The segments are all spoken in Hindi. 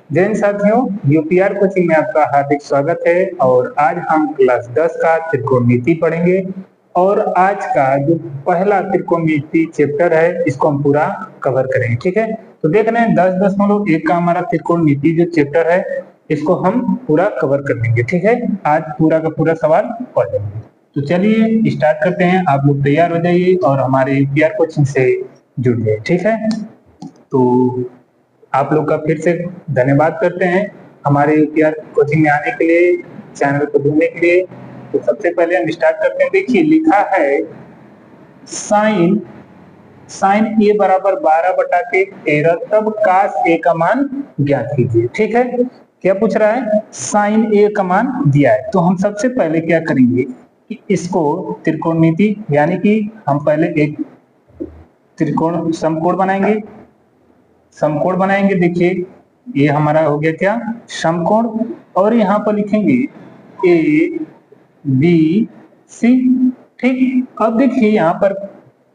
जय हिंद साथियों, यूपीआर कोचिंग में आपका हार्दिक स्वागत है। और आज हम क्लास 10 का त्रिकोणमिति पढ़ेंगे। और आज का जो पहला त्रिकोणमिति चैप्टर है इसको हम पूरा कवर करेंगे। ठीक है, तो देख रहे हैं 10.1 का हमारा त्रिकोणमिति जो चैप्टर है इसको हम पूरा कवर कर देंगे। ठीक है, आज पूरा का पूरा सवाल पढ़ लेंगे। तो चलिए स्टार्ट करते हैं। आप लोग तैयार हो जाइए और हमारे यूपीआर कोचिंग से जुड़ जाइए। ठीक है, तो आप लोग का फिर से धन्यवाद करते हैं हमारे यूपीआर कोचिंग में आने के लिए, चैनल को ढूंढने के लिए। तो सबसे पहले हम स्टार्ट करते हैं। देखिए लिखा है साइन ए बराबर 12/13, तब कास ए का मान ज्ञात कीजिए। ठीक है, क्या पूछ रहा है? साइन ए का मान दिया है। तो हम सबसे पहले क्या करेंगे कि इसको त्रिकोणमिति यानी कि हम पहले एक त्रिकोण समकोण बनाएंगे। देखिए ये हमारा हो गया क्या? समकोण। और यहाँ पर लिखेंगे ए बी सी। ठीक, अब देखिए यहाँ पर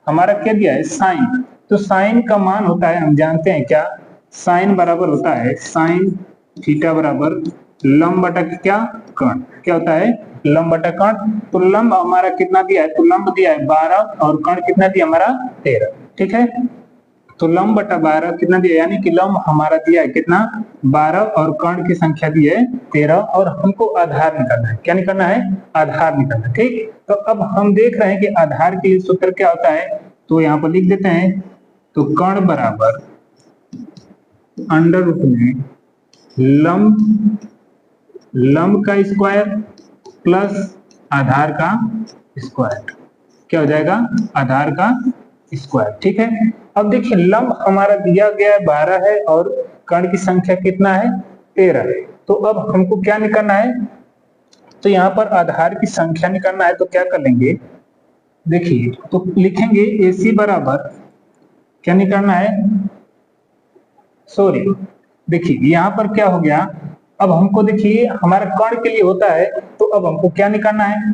हमारा क्या दिया है? साइन। तो साइन का मान होता है, हम जानते हैं क्या? साइन बराबर होता है साइन थीटा बराबर लंब बटा क्या? कर्ण। क्या होता है? लंब बटा कर्ण। तो लंब हमारा कितना दिया है? तो लंब दिया है 12 और कर्ण कितना दिया हमारा? 13। ठीक है, तो लंब बटा 12 कितना दिया? यानी कि लंब हमारा दिया है कितना? 12 और कर्ण की संख्या दी है 13। और हमको आधार निकालना है। क्या निकालना है? आधार निकालना है। ठीक, तो अब हम देख रहे हैं कि आधार के सूत्र क्या होता है, तो यहाँ पर लिख देते हैं। तो कर्ण बराबर अंडर रूट में लंब का स्क्वायर प्लस आधार का स्क्वायर। क्या हो जाएगा? आधार का स्क्वायर। ठीक है, अब देखिए लंब हमारा दिया गया है 12 है और कर्ण की संख्या कितना है? 13 है। तो अब हमको क्या निकालना है? तो यहाँ पर आधार की संख्या निकालना है। तो क्या कर लेंगे? देखिए तो लिखेंगे AC बराबर क्या निकालना है? सॉरी, देखिए यहाँ पर क्या हो गया? अब हमको देखिए हमारा कर्ण के लिए होता है, तो अब हमको क्या निकालना है?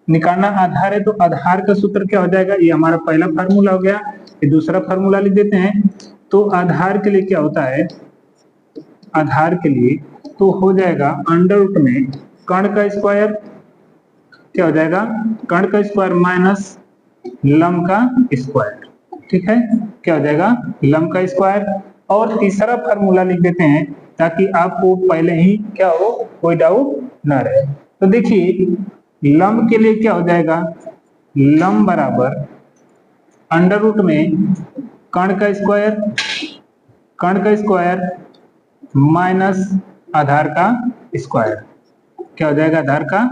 निकालना आधार है। तो आधार का सूत्र क्या हो जाएगा? ये हमारा पहला फार्मूला हो गया। ये दूसरा फार्मूला लिख देते हैं। तो आधार के लिए क्या होता है? आधार के लिए तो हो जाएगा अंडर रूट में कर्ण का स्क्वायर। क्या हो जाएगा? कर्ण का स्क्वायर माइनस लंब का स्क्वायर। ठीक है, क्या हो जाएगा? लंब का स्क्वायर। और तीसरा फार्मूला लिख देते हैं ताकि आपको पहले ही क्या हो, कोई डाउट ना रहे। तो देखिए लंब के लिए क्या हो जाएगा? लंब बराबर अंडर रूट में कर्ण का स्क्वायर माइनस आधार का स्क्वायर। क्या हो जाएगा? आधार का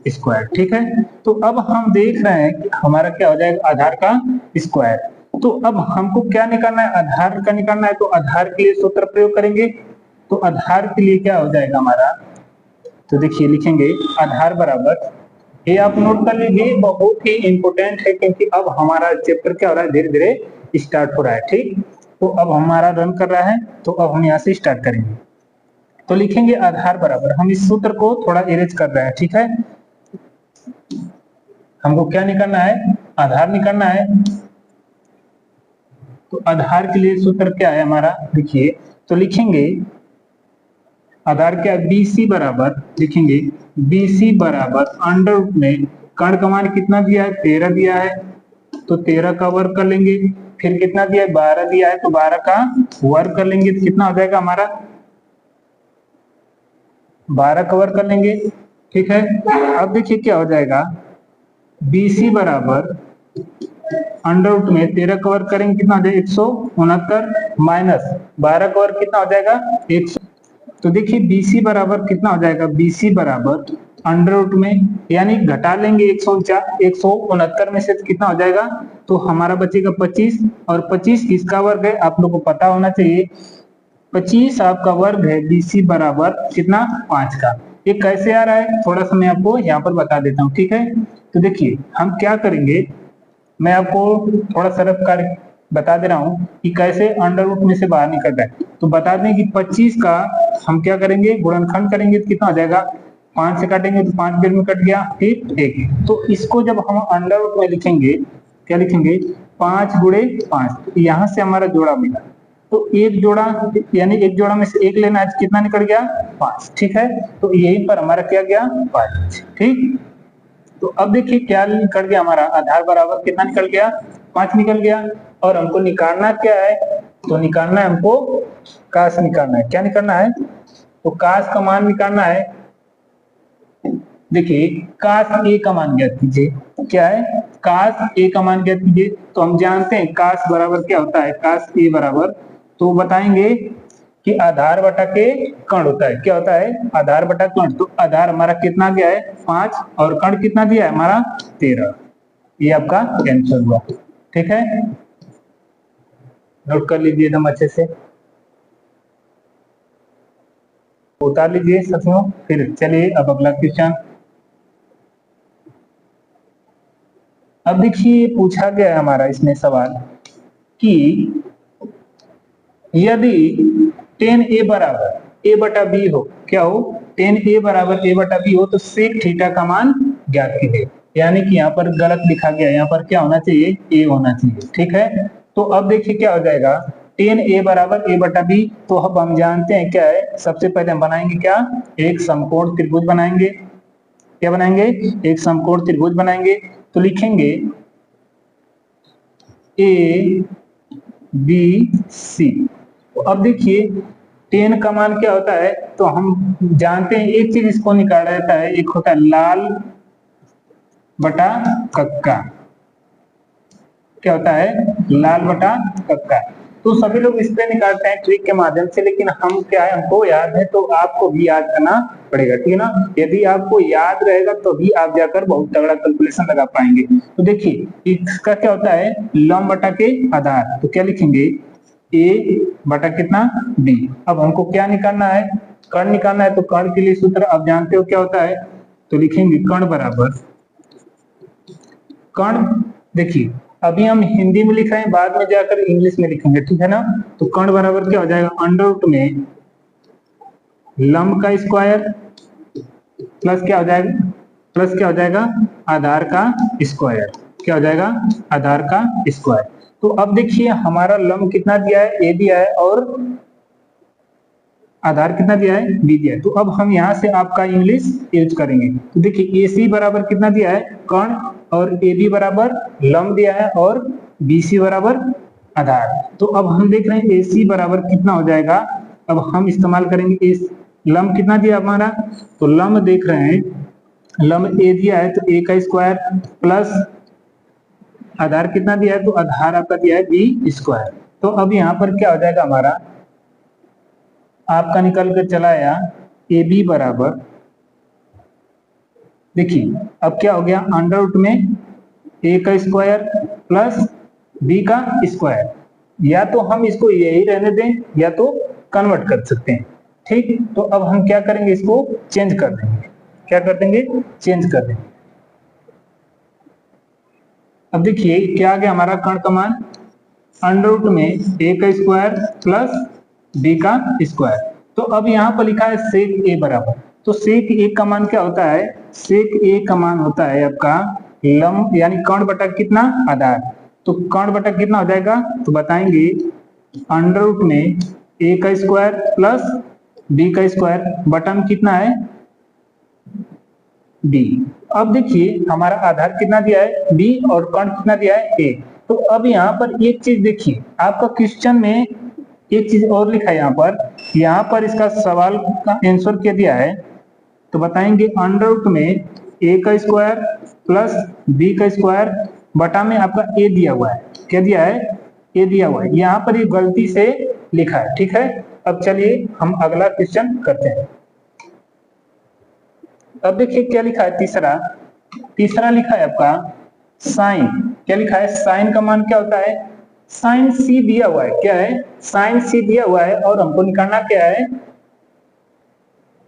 स्क्वायर। ठीक है, तो अब हम देख रहे हैं कि हमारा क्या हो जाएगा? आधार का स्क्वायर। तो अब हमको क्या निकालना है? आधार का निकालना है। तो आधार के लिए सूत्र प्रयोग करेंगे। तो आधार के लिए क्या हो जाएगा हमारा? तो देखिए लिखेंगे आधार बराबर, ये आप नोट कर लीजिए, बहुत ही इंपोर्टेंट है क्योंकि अब हमारा चैप्टर क्या हो रहा है? धीरे धीरे स्टार्ट हो रहा है। ठीक, तो अब हमारा रन कर रहा है। तो अब हम यहाँ से स्टार्ट करेंगे। तो लिखेंगे आधार बराबर, हम इस सूत्र को थोड़ा इरेज कर रहे हैं। ठीक है, हमको क्या निकालना है? आधार निकालना है। तो आधार के लिए सूत्र क्या है हमारा? देखिए तो लिखेंगे आधार क्या है? BC बराबर, लिखेंगे BC बराबर अंडर रूट में कर्ण का मान कितना दिया है? 13 दिया है। तो 13 का वर्ग कर लेंगे। फिर कितना दिया है? 12 दिया है। तो 12 का वर्ग कर लेंगे तो कितना हो जाएगा हमारा? 12 का वर्ग कर लेंगे। ठीक है, अब देखिए क्या हो जाएगा? BC बराबर अंडर रूट में 13 का वर्ग करेंगे कितना हो जाएगा? 169 माइनस 12 का वर्ग कितना हो जाएगा? 100। तो देखिए BC बराबर कितना हो जाएगा? BC बराबर अंडर रूट में यानी घटा लेंगे 169 में से कितना हो जाएगा? तो हमारा बचेगा 25। और 25 किसका वर्ग है? आप लोग को पता होना चाहिए। 25 आपका वर्ग है। BC बराबर कितना? 5 का। ये कैसे आ रहा है थोड़ा सा मैं आपको यहाँ पर बता देता हूँ। ठीक है, तो देखिए हम क्या करेंगे, मैं आपको थोड़ा सरल कार्य बता दे रहा हूँ कि कैसे अंडर रूट में से बाहर निकल रहा है। तो बता दें कि 25 का हम क्या करेंगे? गुणनखंड करेंगे तो कितना हो जाएगा? 5 से काटेंगे तो 5 बिल में कट गया, फिर 1। तो इसको जब हम अंडर रूट में लिखेंगे, क्या लिखेंगे? 5 गुणे 5। यहाँ से हमारा जोड़ा मिला। तो एक जोड़ा, यानी एक जोड़ा में से एक लेना है, कितना निकल गया 5। ठीक है, तो यहीं पर हमारा क्या गया 5। ठीक, तो अब देखिए क्या निकल गया हमारा, आधार बराबर कितना निकल गया 5 निकल गया। और हमको निकालना क्या है, तो निकालना है हमको काश निकालना है। क्या निकालना है, तो काश का मान निकालना है। देखिए काश ए का मान ज्ञात कीजिए, क्या है काश ए का मान ज्ञात कीजिए। तो हम जानते हैं काश बराबर क्या होता है, काश ए बराबर, तो बताएंगे कि आधार बटा के कर्ण होता है। क्या होता है, आधार बटा कर्ण। तो आधार हमारा कितना गया है 5 और कर्ण कितना दिया है हमारा 13। ये आपका आंसर हुआ। ठीक है, नोट कर लीजिए एकदम अच्छे से, उतार लीजिए साथियों। फिर चलिए अब अगला क्वेश्चन। अब देखिए पूछा गया है हमारा इसमें सवाल कि यदि tan a बराबर a बटा b हो, क्या हो tan a बराबर a बटा b हो, तो sec थीटा का मान ज्ञात कीजिए। यानी कि यहाँ पर गलत लिखा गया, यहाँ पर क्या होना चाहिए a होना चाहिए। ठीक है, तो अब देखिए क्या हो जाएगा, tan a बराबर a बटा b। तो अब हम जानते हैं क्या है, सबसे पहले हम बनाएंगे क्या, एक समकोण त्रिभुज बनाएंगे। क्या बनाएंगे, एक समकोण त्रिभुज बनाएंगे। तो लिखेंगे ए बी सी। तो अब देखिए tan का मान क्या होता है, तो हम जानते हैं एक चीज इसको निकाला जाता है, एक होता है लाल बटा कक्का। क्या होता है, लाल बटा कक्का। तो सभी लोग इस पे निकालते हैं ट्रिक के माध्यम से, लेकिन हम क्या है, हमको याद है, तो आपको भी याद करना पड़ेगा। ठीक है ना, यदि आपको याद रहेगा तो भी आप जाकर बहुत तगड़ा कैलकुलेशन लगा पाएंगे। तो देखिए इसका क्या होता है, लंब बटा के आधार। तो क्या लिखेंगे, ए बटा कितना बी। अब हमको क्या निकालना है, कर्ण निकालना है। तो कर्ण के लिए सूत्र आप जानते हो क्या होता है, तो लिखेंगे कर्ण बराबर, कर्ण देखिए अभी हम हिंदी में लिख रहे हैं, बाद में जाकर इंग्लिश में लिखेंगे। ठीक है ना, तो कर्ण बराबर क्या हो जाएगा, अंडर रूट में लंब का स्क्वायर प्लस क्या हो जाएगा, प्लस क्या हो जाएगा आधार का स्क्वायर। क्या हो जाएगा, आधार का स्क्वायर। तो अब देखिए हमारा लंब कितना दिया है, ए दिया है, और आधार कितना दिया है, बी दिया है। तो अब हम यहाँ से आपका इंग्लिश यूज करेंगे। तो देखिए ए सी बराबर कितना दिया है कर्ण, और ए बी बराबर लंब दिया है, और बी सी बराबर आधार। तो अब हम देख रहे हैं ए सी बराबर कितना हो जाएगा। अब हम इस्तेमाल करेंगे इस लंब कितना दिया हमारा, तो लंब देख रहे हैं, लंब ए दिया है तो ए का स्क्वायर प्लस आधार कितना दिया है, तो आधार आपका दिया है बी स्क्वायर। तो अब यहाँ पर क्या हो जाएगा हमारा, आपका निकल कर चला आया ए बी बराबर, देखिए अब क्या हो गया, अंडर रूट में ए का स्क्वायर प्लस बी का स्क्वायर। या तो हम इसको यही रहने दें या तो कन्वर्ट कर सकते हैं। ठीक, तो अब हम क्या करेंगे, इसको चेंज कर देंगे। क्या कर देंगे, चेंज कर देंगे। अब देखिए क्या आ गया हमारा कर्ण का मान, अंडर रूट में ए का स्क्वायर प्लस बी का स्क्वायर। तो अब यहाँ पर लिखा है सेक ए बराबर, तो सेक ए का मान क्या होता है, सेक ए का मान होता है आपका लंब यानी कर्ण बटा कितना आधार। तो कर्ण बटा कितना हो जाएगा, तो बताएंगे अंडर रूट में ए का स्क्वायर प्लस बी का स्क्वायर बटा में कितना है बी। अब देखिए हमारा आधार कितना दिया है बी और कर्ण कितना दिया है ए। तो अब यहाँ पर एक चीज देखिए, आपका क्वेश्चन में एक चीज और लिखा है, यहाँ पर इसका सवाल का आंसर क्या दिया है, तो बताएंगे अंडर रूट में ए का स्क्वायर प्लस बी का स्क्वायर बटा में आपका ए दिया हुआ है। क्या दिया है, ए दिया हुआ है। यहाँ पर ये गलती से लिखा है। ठीक है, अब चलिए हम अगला क्वेश्चन करते हैं। अब देखिए क्या लिखा है, तीसरा, तीसरा लिखा है आपका साइन। क्या लिखा है, साइन का मान क्या होता है, साइन सी दिया हुआ है। क्या है, साइन सी दिया हुआ है, और हमको निकालना क्या है,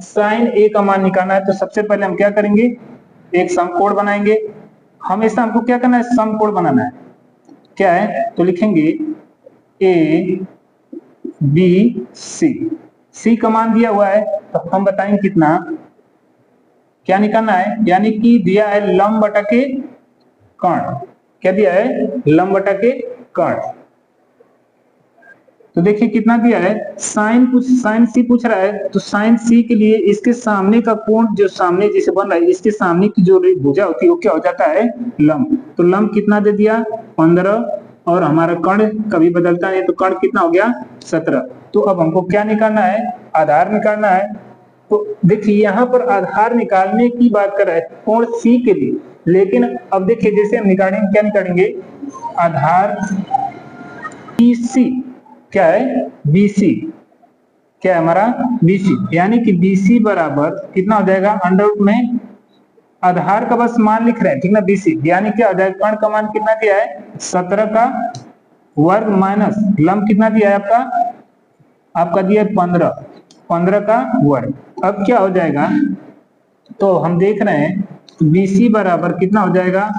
साइन ए का मान निकालना है। तो सबसे पहले हम क्या करेंगे, एक समकोण बनाएंगे। हमेशा हमको क्या करना है, समकोण बनाना है। क्या है, तो लिखेंगे ए बी सी, सी का मान दिया हुआ है, तो हम बताएंगे कितना, क्या निकालना है, यानी कि दिया है लंब बटा के कर्ण। क्या दिया है, लंब बटा के कर्ण। तो देखिए कितना दिया है, साइन सी पूछ रहा है, तो साइन सी के लिए इसके सामने का कोण जो सामने जिसे बन रहा है, इसके सामने की जो भुजा होती है वो क्या हो जाता है, लंब। तो लंब कितना दे दिया, 15, और हमारा कर्ण कभी बदलता नहीं, तो कर्ण कितना हो गया, 17। तो अब हमको क्या निकालना है, आधार निकालना है। तो देखिए यहाँ पर आधार निकालने की बात कर रहा है कोण सी के लिए, लेकिन अब देखिए जैसे हम निकालेंगे, क्या निकालेंगे, आधार BC, क्या है, BC, क्या है हमारा, BC, यानी कि BC बराबर कितना हो जाएगा, अंडर में आधार का बस मान लिख रहे हैं, ठीक ना, BC, यानी क्या हो जाएगा, कर्ण का मान कितना दिया है, 17 का वर्ग माइनस लंब कितना दिया है आपका दिया है 15 का वर्ग। अब क्या हो जाएगा, तो हम देख रहे हैं BC बराबर कितना हो जाएगा,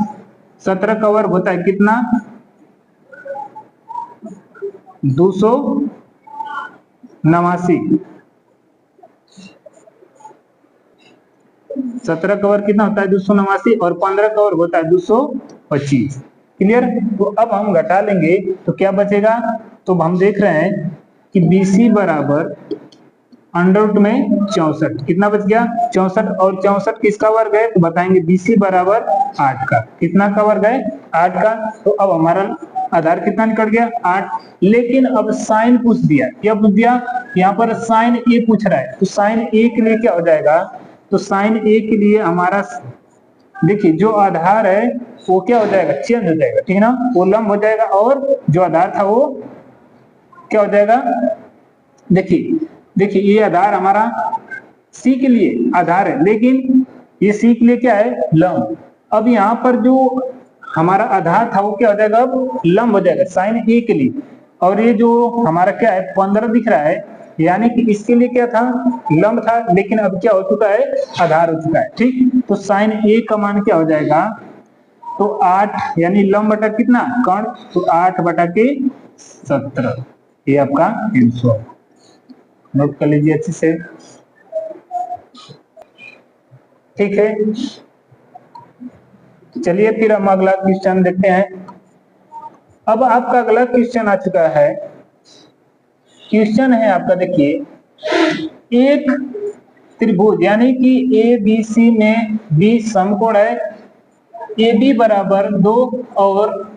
17 का वर्ग होता है कितना, 289। 17 का वर्ग कितना होता है, 289, और 15 का वर्ग होता है 225। क्लियर। तो अब हम घटा लेंगे तो क्या बचेगा, तो हम देख रहे हैं कि BC बराबर अंडर में 64, कितना बच गया, 64, और 64 किसका वर्ग है, तो बताएंगे BC बराबर 8 का, कितना का वर्ग है, 8 का। तो अब हमारा आधार कितना निकल गया, 8। लेकिन अब साइन पूछ दिया, क्या पूछ दिया, यहाँ पर साइन ए पूछ रहा है, तो साइन ए के लिए क्या हो जाएगा, तो साइन ए के लिए हमारा देखिए जो आधार है वो क्या हो जाएगा, चेंज हो जाएगा, ठीक है ना, वो लंब हो जाएगा, और जो आधार था वो क्या हो जाएगा, देखिए ये आधार हमारा सी के लिए आधार है, लेकिन ये सी के लिए क्या है, लंब। अब यहाँ पर जो हमारा आधार था वो क्या हो जाएगा, अब लंब हो जाएगा साइन ए के लिए, और ये जो हमारा क्या है 15 दिख रहा है, यानी कि इसके लिए क्या था, लंब था, लेकिन अब क्या हो चुका है, आधार हो चुका है, ठीक। तो साइन ए का मान क्या हो जाएगा, तो 8, यानी लंब बटा कितना, कर्ण, तो 8 बटा के 17, ये आपका आंसर, नोट कर लीजिए अच्छे से, ठीक है। चलिए फिर हम अगला क्वेश्चन देखते हैं। अब आपका अगला क्वेश्चन आ चुका है, क्वेश्चन है आपका, देखिए एक त्रिभुज यानी कि ABC में B समकोण है, AB बराबर 2 और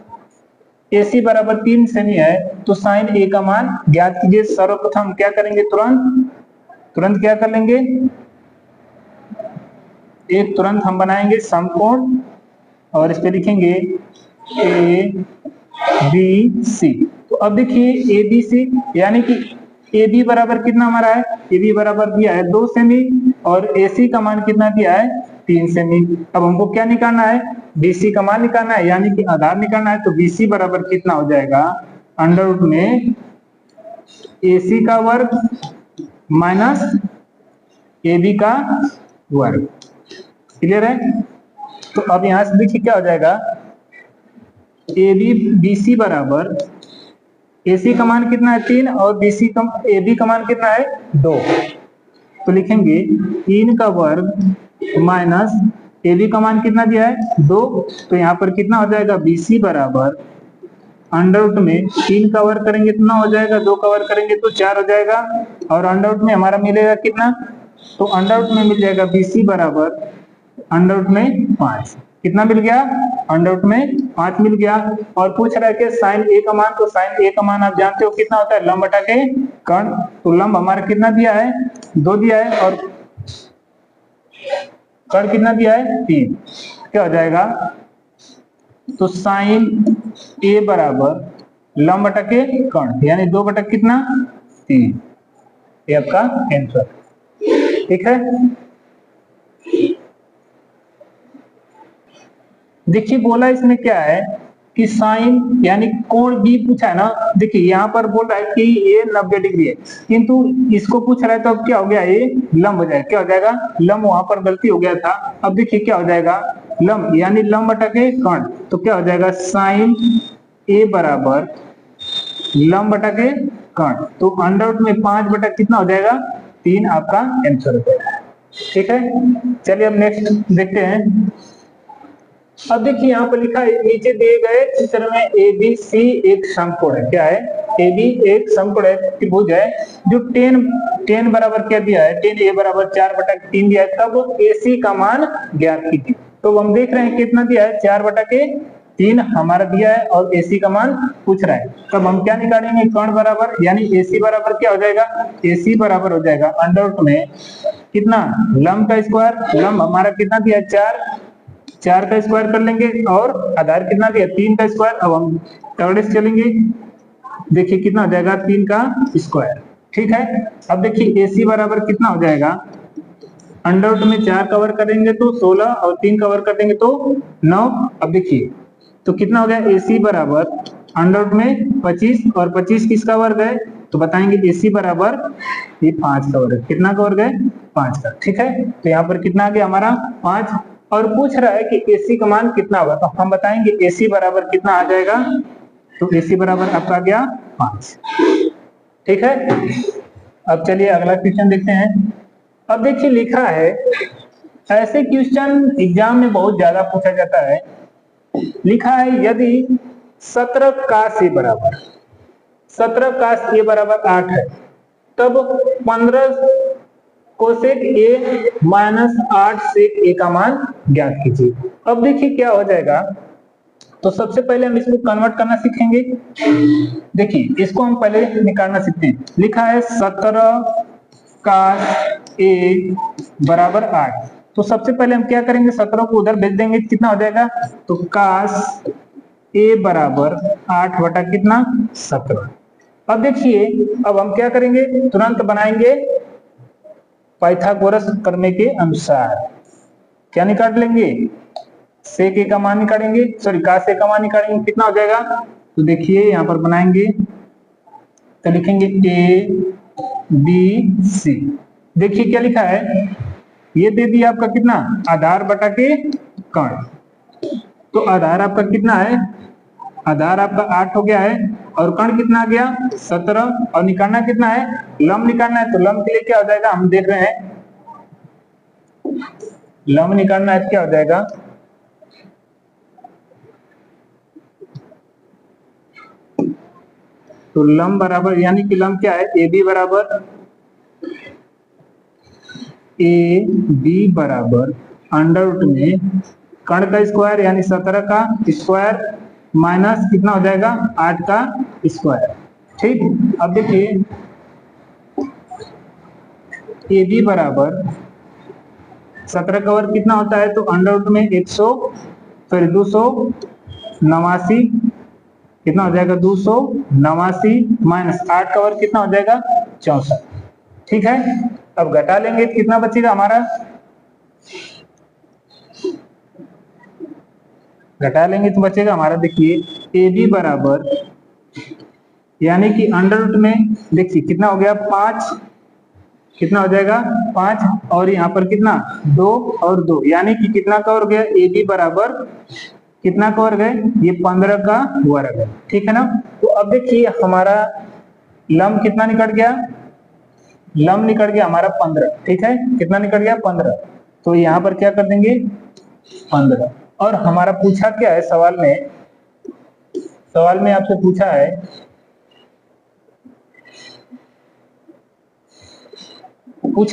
AC बराबर 3 सेमी है, तो साइन A का मान ज्ञात कीजिए। सर्वप्रथम क्या करेंगे, तुरंत क्या कर लेंगे, एक तुरंत हम बनाएंगे समकोण, और इस पे लिखेंगे ABC। तो अब देखिए ABC, यानी कि AB बराबर कितना हमारा है, AB बराबर दिया है 2 सेमी, और AC का मान कितना दिया है, 3 सेमी। अब हमको क्या निकालना है, BC का मान निकालना है, यानी कि आधार निकालना है। तो BC बराबर कितना हो जाएगा, अंडर रूट में AC का वर्ग माइनस AB का वर्ग। क्लियर है। तो अब यहां से देखिए क्या हो जाएगा, BC बराबर AC का मान कितना है 3, और AB का मान कितना है 2, तो लिखेंगे 3 का वर्ग माइनस AB का मान कितना दिया है 2, तो यहाँ पर कितना हो जाएगा, BC बराबर अंडर रूट में 3 का वर्ग करेंगे कितना हो जाएगा, 2 का वर्ग करेंगे तो 4 हो जाएगा, और अंडर रूट में हमारा मिलेगा कितना, तो अंडर रूट में मिल जाएगा BC बराबर अंडर रूट में 5। कितना मिल गया, अंडर रूट में 5 मिल गया। और पूछ रहा है कि साइन A का मान, तो साइन A का मान आप जानते हो कितना होता है, लंब बटा के कर्ण। तो लंब हमारा कितना दिया है, 2 दिया है, और कर्ण कितना दिया है 3, क्या हो जाएगा, तो साइन A बराबर लंब बटा के कर्ण, यानी 2 बटा कितना 3, ये आपका आंसर, ठीक है। देखिए बोला इसमें क्या है कि साइन यानी कोण B पूछा है ना, देखिए यहाँ पर बोल रहा है कि ये 90 डिग्री है, किंतु इसको पूछ रहा है तो अब क्या हो गया, ये लंब हो जाएगा, क्या हो जाएगा, लंब, वहां पर गलती हो गया था। अब देखिए क्या हो जाएगा, लंब यानी लंब बटा के कर्ण, तो क्या हो जाएगा, साइन A बराबर लंब बटा के कर्ण, तो अंडर रूट में 5 बटा कितना हो जाएगा 3, आपका आंसर हो जाएगा, ठीक है। चलिए अब नेक्स्ट देखते हैं। अब देखिए यहाँ पर लिखा है नीचे दिए गए चित्र में ए बी सी एक समकोण है। क्या है? ए बी एक समकोण है, त्रिभुज है जो टेन बराबर क्या दिया है? टेन ए बराबर 4/3 दिया है। तब ए सी का मान ज्ञात कीजिए। तो हम देख रहे हैं कितना दिया है? 4/3 हमारा दिया है और ए सी का मान पूछ रहा है। तब हम क्या निकालेंगे? कर्ण बराबर, यानी ए सी बराबर क्या हो जाएगा? ए सी बराबर हो जाएगा अंडर रूट में कितना? लंब का स्क्वायर। लंब हमारा कितना दिया है? 4 का स्क्वायर कर लेंगे और आधार कितना दिया? 3 का स्क्वायर। अब हम थर्ड से चलेंगे, देखिए कितना हो जाएगा? 3 का स्क्वायर। ठीक है। अब देखिए AC बराबर कितना हो जाएगा? अंडर रूट में 4 कवर करेंगे तो 16 और 3 कवर कर देंगे तो 9। अब देखिए तो कितना हो गया? AC बराबर अंडर रूट में 25 और 25 किसका वर्ग है? तो बताएंगे AC बराबर ये 5 का वर्ग। कितना का वर्ग है? 5 का। ठीक है। तो यहाँ पर कितना आ गया हमारा? 5। और पूछ रहा है कि AC का मान कितना होगा, तो हम बताएंगे AC बराबर कितना आ जाएगा? तो AC बराबर आपका आ गया 5। ठीक है। अब चलिए अगला क्वेश्चन देखते हैं। अब देखिए लिखा है, ऐसे क्वेश्चन एग्जाम में बहुत ज्यादा पूछा जाता है। लिखा है यदि 17 का से बराबर 17 का ए बराबर 8 है तब 15 कोसेक ए माइनस 8 सेक ए का मान ज्ञात कीजिए। अब देखिए क्या हो जाएगा, तो सबसे पहले हम इसको कन्वर्ट करना सीखेंगे। देखिए इसको हम पहले निकालना सीखते हैं। लिखा है 17 का ए बराबर 8। तो सबसे पहले हम क्या करेंगे? 17 को उधर भेज देंगे, कितना हो जाएगा? तो काश ए बराबर 8 बटा कितना? 17। अब देखिए अब हम क्या करेंगे? तुरंत बनाएंगे पाइथागोरस प्रमेय के अनुसार। क्या निकाल लेंगे? सेक ए का मान निकालेंगे, सॉरी काश ए का मान निकालेंगे। कितना हो जाएगा? तो देखिए यहाँ पर बनाएंगे तो लिखेंगे ए बी सी। देखिए क्या लिखा है? ये दे दिया आपका कितना? आधार बटा के कर्ण। तो आधार आपका कितना है? आधार आपका 8 हो गया है और कर्ण कितना आ गया? 17। और निकालना कितना है? लंब निकालना है। तो लंब के लिए क्या हो जाएगा? हम देख रहे हैं लंब निकालना है, क्या हो जाएगा? तो लंब बराबर, यानी कि लंब क्या है? ए बी बराबर अंडर रूट में कर्ण का स्क्वायर यानी 17 का स्क्वायर माइनस कितना हो जाएगा? 8 का स्क्वायर। ठीक। अब देखिए ए बी बराबर 17 का वर्ग कितना होता है? तो अंडर रूट में 289 कितना हो जाएगा? 289 माइनस 8 का वर्ग कितना हो जाएगा? 64। ठीक है। अब घटा लेंगे तो कितना बचेगा हमारा? घटा लेंगे तो बचेगा हमारा, देखिए ए बी बराबर यानी कि अंडर रूट में देखिए कितना हो गया? 5। कितना हो जाएगा? 5 और यहाँ पर कितना? 2 और 2 यानी कि कितना का वर्ग है? ए बी बराबर कितना का वर्ग है? ये 15 का वर्ग है। ठीक है ना। तो अब देखिए हमारा लंब कितना निकट गया? लंब निकट गया हमारा 15। ठीक है। कितना निकट गया? 15। तो यहाँ पर क्या कर देंगे? 15। और हमारा पूछा क्या है सवाल में? सवाल में आपसे पूछा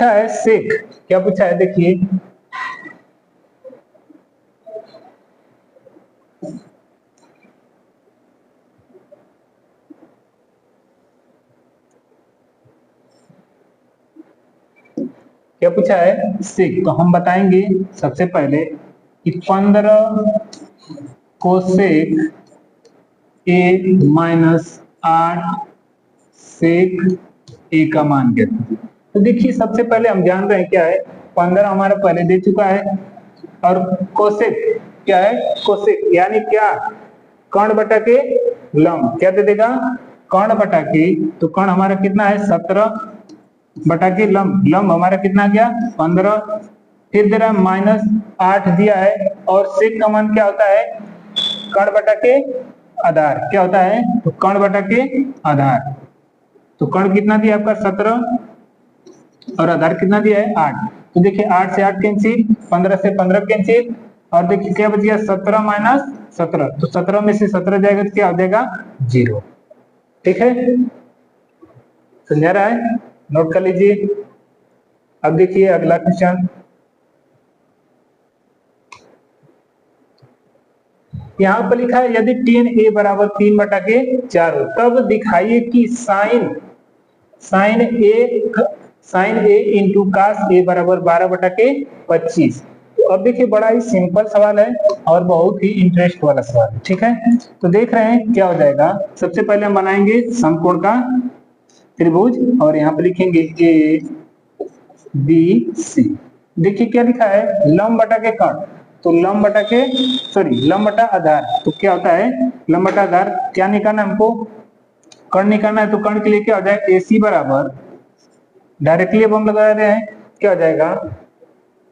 है सेक। क्या पूछा है? देखिए क्या पूछा है? सेक। तो हम बताएंगे सबसे पहले कि 15 कोसेक ए माइनस 8 सेक ए का मान क्या है? तो देखिए सबसे पहले हम जान रहे हैं क्या है? 15 हमारा पहले दे चुका है और कोसेक क्या है? कोसेक यानी क्या? कर्ण बटा के लंब। क्या दे देगा? कर्ण बटा के। तो कर्ण हमारा कितना है? 17 बटा के लंब। लंब हमारा कितना आ गया? 15। फिर दे रहा माइनस 8 दिया है और सेक का मान क्या होता है? कर्ण बटा के आधार। क्या होता है? तो कर्ण बटा के आधार। तो कर्ण कितना दिया आपका? 17 और आधार कितना दिया है? 8। तो देखिए 8 से 8 कैंसिल, 15 से 15 कैंसिल और देखिए क्या बच गया 17 माइनस 17, तो 17 में से 17 जाएगा तो क्या हो जाएगा 0। ठीक है, समझा रहा है, नोट कर लीजिए। अब देखिए अगला क्वेश्चन, यहाँ पर लिखा है यदि tan a बराबर 3/4 हो तब दिखाइए कि साइन ए इंटू कास ए बराबर 12/25। तो अब देखिए बड़ा ही सिंपल सवाल है और बहुत ही इंटरेस्ट वाला सवाल है। ठीक है, तो देख रहे हैं क्या हो जाएगा। सबसे पहले हम बनाएंगे समकोण का त्रिभुज और यहाँ पे लिखेंगे ए बी सी। देखिए क्या लिखा है लंब बटा के कर्ण, तो लंब बटा आधार, तो क्या होता है लंब बटा आधार, क्या निकालना है हमको, कर्ण निकालना है। तो कर्ण के लिए क्या हो जाएगा ए सी बराबर, डायरेक्टली अब हम लगा रहे हैं, क्या हो जाएगा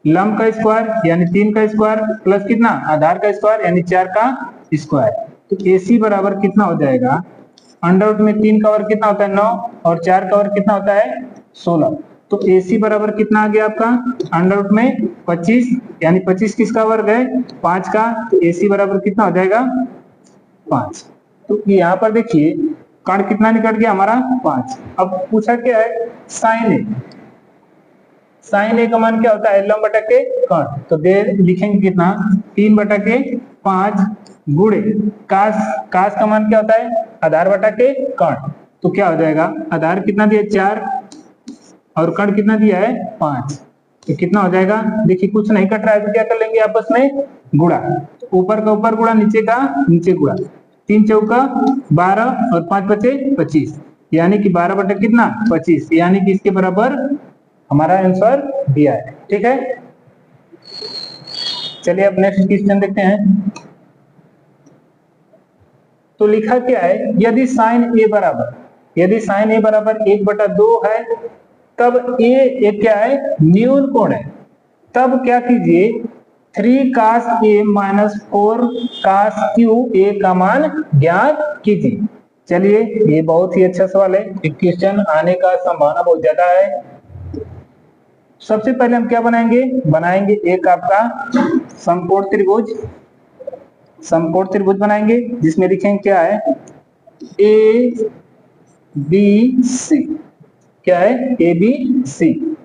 लंब का स्क्वायर यानी 3 का स्क्वायर प्लस कितना आधार का स्क्वायर यानी 4 का स्क्वायर। तो ए सी बराबर कितना हो जाएगा, अंडर रूट में 3 का वर्ग कितना होता है 9 और 4 का वर्ग कितना होता है 16। तो ए सी बराबर कितना आ गया आपका अंडर रूट में 25 यानी 25 किसका वर्ग है 5 का, तो ए सी बराबर कितना हो जाएगा 5। तो यहाँ पर देखिए कर्ण कितना निकट गया हमारा 5। अब पूछा क्या है साइन ए का मान क्या होता है लंब बटा के कर्ण, तो दे लिखेंगे कितना 3/5 गुणे कास का मान क्या होता है आधार बटा के कर्ण। तो क्या हो जाएगा आधार कितना दिया 4 और कर्ण कितना दिया है 5, तो कितना हो जाएगा, देखिए कुछ नहीं कट रहा है तो क्या कर लेंगे आपस में गुणा, ऊपर का ऊपर गुणा नीचे का नीचे गुणा, 3 चौका 12 और 5 बचे 25, यानी कि 12 बटे कितना 25, यानी कि इसके बराबर हमारा आंसर दिया है। ठीक है, चलिए अब नेक्स्ट क्वेश्चन देखते हैं। तो लिखा क्या है यदि साइन ए बराबर 1/2 है तब ए क्या है न्यून कोण है, तब क्या कीजिए 3 cos a minus 4 cos q a का मान ज्ञात कीजिए। चलिए ये बहुत ही अच्छा सवाल है, क्वेश्चन आने का संभावना बहुत ज्यादा है। सबसे पहले हम क्या बनाएंगे एक आपका समकोण त्रिभुज बनाएंगे जिसमें लिखेंगे क्या है ए बी सी, क्या है ए बी सी।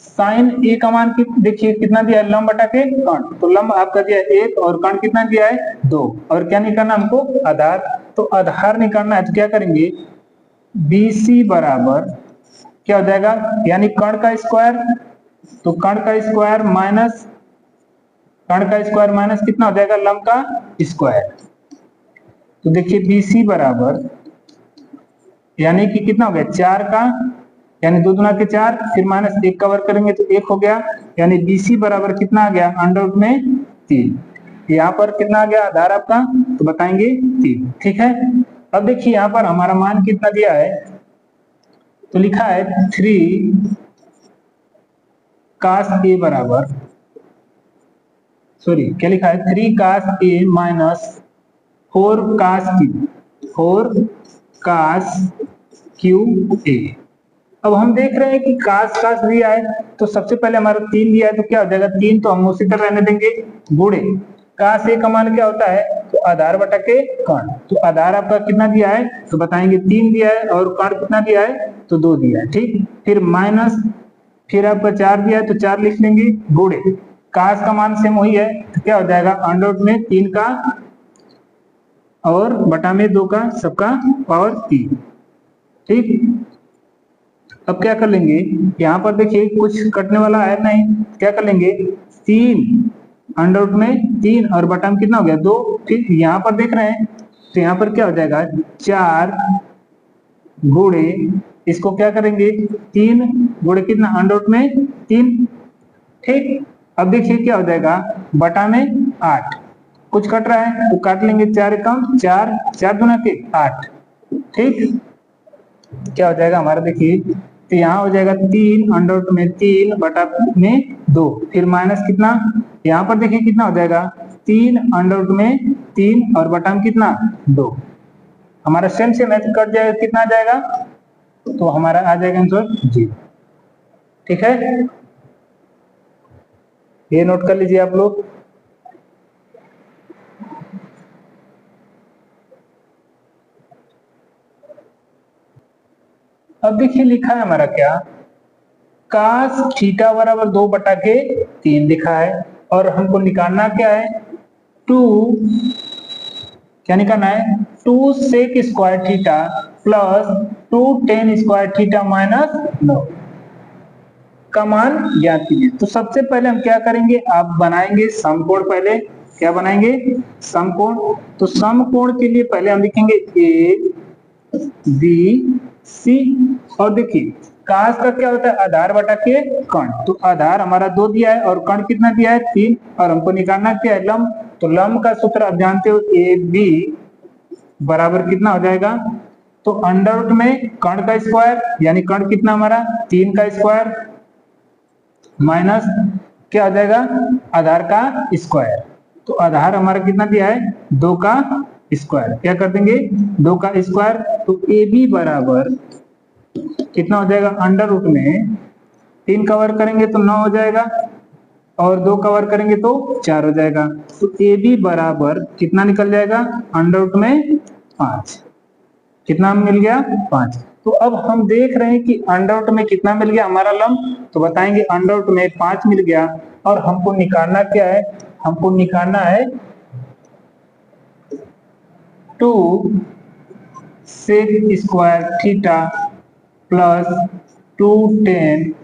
साइन ए का मान देखिए कितना दिया है लंब बटा के कर्ण, तो लंब आपका दिया है 1 और कर्ण कितना दिया है 2, और क्या निकालना हमको आधार, तो आधार निकालना है तो क्या करेंगे बी सी बराबर क्या हो जाएगा यानी कर्ण का स्क्वायर, तो कर्ण का स्क्वायर माइनस कितना हो जाएगा लंब का स्क्वायर। तो देखिए BC बराबर यानी कि कितना हो गया 4 का यानी 2 दूना के 4 फिर माइनस 1 का वर्ग करेंगे तो 1 हो गया, यानी BC बराबर कितना आ गया अंडर रूट में 3। यहाँ पर कितना आ गया आधार आपका, तो बताएंगे 3। ठीक है, अब देखिए यहाँ पर हमारा मान कितना दिया है, तो लिखा है 3 cos a बराबर क्या लिखा है 3 cos a minus 4 cos q a। अब हम देख रहे हैं कि cos दिया है तो सबसे पहले हमारा 3 दिया है तो क्या हो जाएगा 3, तो हम उसी तरह रहने देंगे गुणे cos a का मान क्या होता है तो आधार बटा के कर्ण, तो आधार आपका कितना दिया है तो बताएंगे 3 दिया है और कर्ण कितना दिया है तो 2 दिया है। ठीक, फिर माइनस फिर आपका 4 दिया है तो 4 लिख लेंगे गुणे cos का मान सेम वही है तो क्या हो जाएगा अंडर रूट में 3 का और बटा में 2 का सबका पावर 3। ठीक, अब क्या कर लेंगे यहाँ पर देखिए कुछ कटने वाला है नहीं, क्या कर लेंगे 3 अंडर रूट में 3 और बटा में कितना हो गया 2। ठीक, यहाँ पर देख रहे हैं तो यहाँ पर क्या हो जाएगा 4 गुणे इसको क्या करेंगे 3 गुणे कितना अंडर रूट में 3। ठीक, अब देखिए क्या हो जाएगा बटा में 8, कुछ कट रहा है तो काट लेंगे 4 कम 4 4 दूना के 8। ठीक, क्या हो जाएगा हमारा देखिए तो यहाँ हो जाएगा 3 अंडर रूट में 3 बटा में 2 फिर माइनस कितना यहाँ पर देखिए कितना हो जाएगा 3 अंडर रूट में 3 और बटा में कितना 2, हमारा सेम है तो कट जाएगा कितना आ जाएगा तो हमारा आ जाएगा आंसर 0। ठीक है, ये नोट कर लीजिए आप लोग। अब देखिए लिखा है हमारा क्या, कास थीटा बराबर 2/3 लिखा है, और हमको निकालना क्या है, टू, क्या निकालना है, 2 sec square theta plus 2 tan square theta minus 9 का मान ज्ञात कीजिए। तो सबसे पहले हम क्या करेंगे, आप बनाएंगे समकोण। पहले क्या बनाएंगे, समकोण। तो समकोण के लिए पहले हम लिखेंगे ए बी सी, और देखिए कास का क्या होता है, आधार बटा के कण। तो आधार हमारा 2 दिया है और कण कितना दिया है, 3, और हमको निकालना क्या है, लंब। तो लंब का सूत्र आप जानते हो, ए बी बराबर कितना हो जाएगा, तो अंडर रूट में कण का स्क्वायर, यानी कण कितना हमारा 3 का स्क्वायर, माइनस क्या हो जाएगा, आधार का स्क्वायर। तो आधार हमारा कितना दिया है, 2 का स्क्वायर। क्या कर देंगे, 2 का स्क्वायर। तो ए बी बराबर कितना हो जाएगा, अंडर रूट में 3 कवर करेंगे तो 9 हो जाएगा, और 2 कवर करेंगे तो 4 हो जाएगा। तो ए बी बराबर कितना निकल जाएगा, अंडर रूट में 5। कितना मिल गया, 5। तो अब हम देख रहे हैं कि अंडर रूट में कितना मिल गया हमारा लंब, तो बताएंगे अंडर रूट में 5 मिल गया, और हमको निकालना क्या है, हमको निकालना है 2 sec square theta plus 2 tan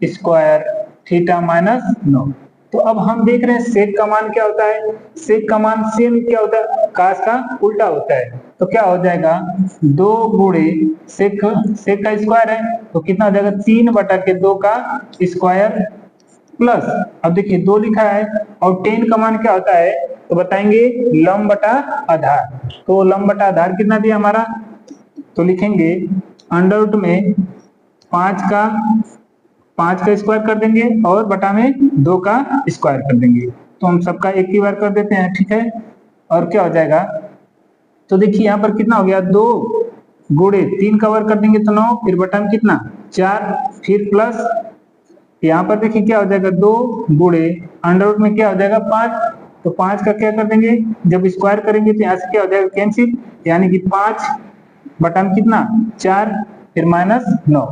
square theta minus 9। तो अब हम देख रहे हैं सेक का मान क्या होता है, सेक का मान सेम क्या होता है, कास का उल्टा होता है। तो क्या हो जाएगा, 2 गुणे सेक, सेक का स्क्वायर है तो कितना हो जाएगा, 3/2 का स्क्वायर प्लस, अब देखिए 2 लिखा है, और 10 का मान क्या होता है, तो बताएंगे लंब बटा आधार। तो लंब बटा आधार कितना दिया हमारा, तो लिखेंगे अंडर रूट में 5 का स्क्वायर कर देंगे, और बटा में 2 का स्क्वायर कर देंगे। तो हम सबका एक ही बार कर देते हैं, ठीक है। और क्या हो जाएगा, तो देखिए यहाँ पर कितना हो गया, 2 गुणे 3 कवर कर देंगे तो 9, फिर बटा में कितना 4, फिर प्लस यहाँ पर देखिए क्या हो जाएगा, 2 गुणे अंडर रूट में क्या हो जाएगा 5। तो 5 का क्या कर देंगे, जब स्क्वायर करेंगे तो यहाँ से क्या हो जाएगा, कैंसिल, यानी कि 5 बटा में कितना 4, फिर माइनस 9।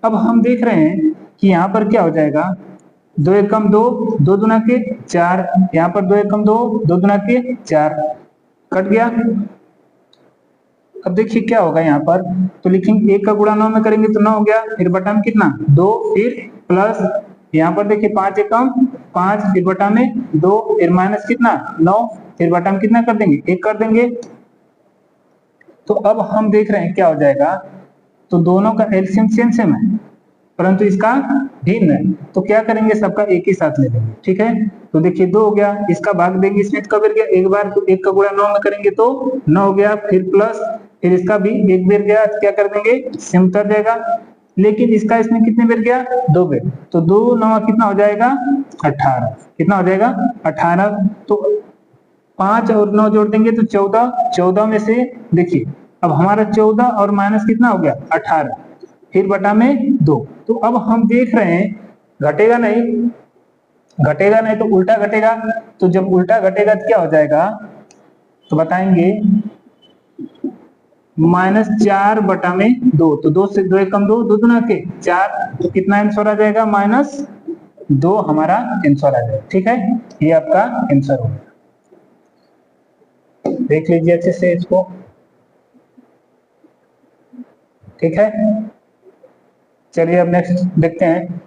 अब हम देख रहे हैं कि यहाँ पर क्या हो जाएगा, 2 एकम 2, 2 दूना के 4, यहाँ पर 2 एकम 2, 2 दूना के 4, कट गया। अब देखिए क्या होगा यहाँ पर, तो लिखेंगे 1 का गुणा 9 में करेंगे तो 9 हो गया, फिर बटा में कितना 2, फिर प्लस, यहाँ पर देखिए 5 एकम 5, फिर बटा में 2, फिर माइनस कितना 9, फिर बटा में कितना कर देंगे 1 कर देंगे। तो अब हम देख रहे हैं क्या हो जाएगा, तो दोनों का एलसीएम सेम सेम है परंतु इसका भिन्न है, तो क्या करेंगे सबका एक ही साथ ले लेंगे, ठीक है। तो देखिए 2 हो गया, इसका भाग देंगे इसमें, कब गया एक बार, तो 1 का गुणा 9 में करेंगे तो 9 हो गया, फिर प्लस, फिर इसका भी एक बेर गया, क्या कर देंगे सेम उतर जाएगा। लेकिन इसका इसमें कितने बेर गया, 2 बेर, तो 2 9 कितना हो जाएगा 18, कितना हो जाएगा 18। तो 5 और 9 जोड़ देंगे तो 14, 14 में से देखिए अब हमारा 14 और माइनस कितना हो गया 18, फिर बटा में 2। तो अब हम देख रहे हैं घटेगा नहीं, घटेगा नहीं तो उल्टा घटेगा, तो जब उल्टा घटेगा तो क्या हो जाएगा, तो बताएंगे -4 बटा में 2, तो 2 से 2 एकम 2, 2 दूना के 4, तो कितना आंसर आ जाएगा -2 हमारा आंसर आ जाएगा, ठीक है। ये आपका आंसर होगा, देख लीजिए अच्छे से इसको, ठीक है। चलिए अब नेक्स्ट देखते हैं।